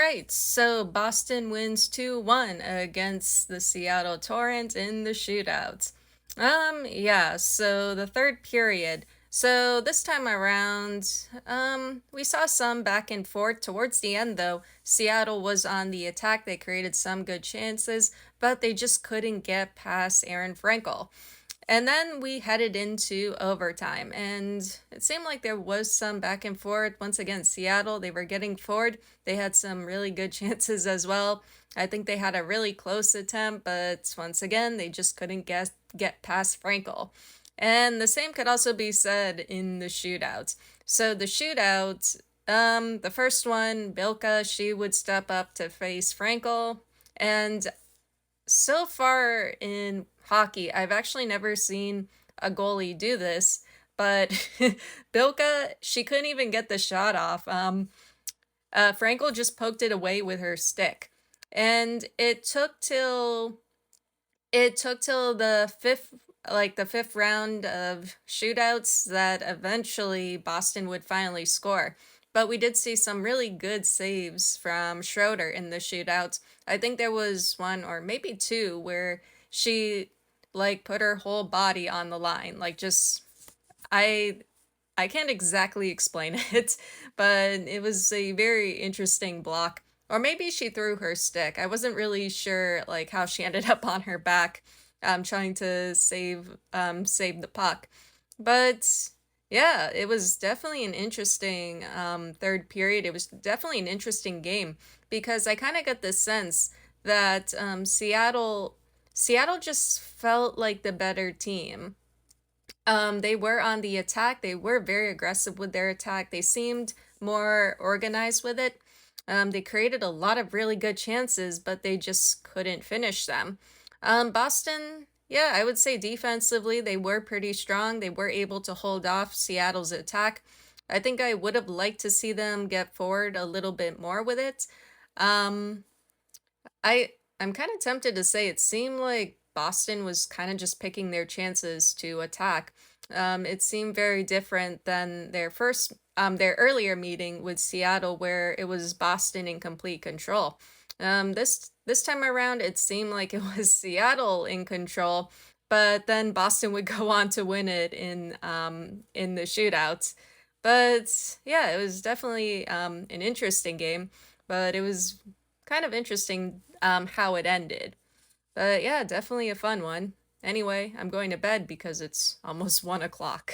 right, so Boston wins 2-1 against the Seattle Torrent in the shootout. Yeah, so the third period. So this time around, we saw some back and forth. Towards the end, though, Seattle was on the attack. They created some good chances, but they just couldn't get past Aaron Frankel. And then we headed into overtime, and it seemed like there was some back and forth. Once again, Seattle, they were getting forward. They had some really good chances as well. I think they had a really close attempt, but once again, they just couldn't get past Frankel. And the same could also be said in the shootout. So the shootout, the first one, Bilka, she would step up to face Frankel, and so far in hockey, I've actually never seen a goalie do this, but Bilka, she couldn't even get the shot off. Frankel just poked it away with her stick, and it took till the fifth round of shootouts that eventually Boston would finally score. But we did see some really good saves from Schroeder in the shootout. I think there was one or maybe two where she put her whole body on the line. I I can't exactly explain it, but it was a very interesting block. Or maybe she threw her stick. I wasn't really sure how she ended up on her back trying to save the puck. But yeah, it was definitely an interesting third period. It was definitely an interesting game because I kind of got the sense that Seattle just felt like the better team. They were on the attack. They were very aggressive with their attack. They seemed more organized with it. They created a lot of really good chances, but they just couldn't finish them. Boston, yeah, I would say defensively, they were pretty strong. They were able to hold off Seattle's attack. I think I would have liked to see them get forward a little bit more with it. Um, I'm kind of tempted to say it seemed like Boston was kind of just picking their chances to attack. It seemed very different than their earlier meeting with Seattle, where it was Boston in complete control. This time around, it seemed like it was Seattle in control, but then Boston would go on to win it in the shootouts. But yeah, it was definitely an interesting game, but it was kind of interesting how it ended. But yeah, definitely a fun one. Anyway, I'm going to bed because it's almost 1 o'clock.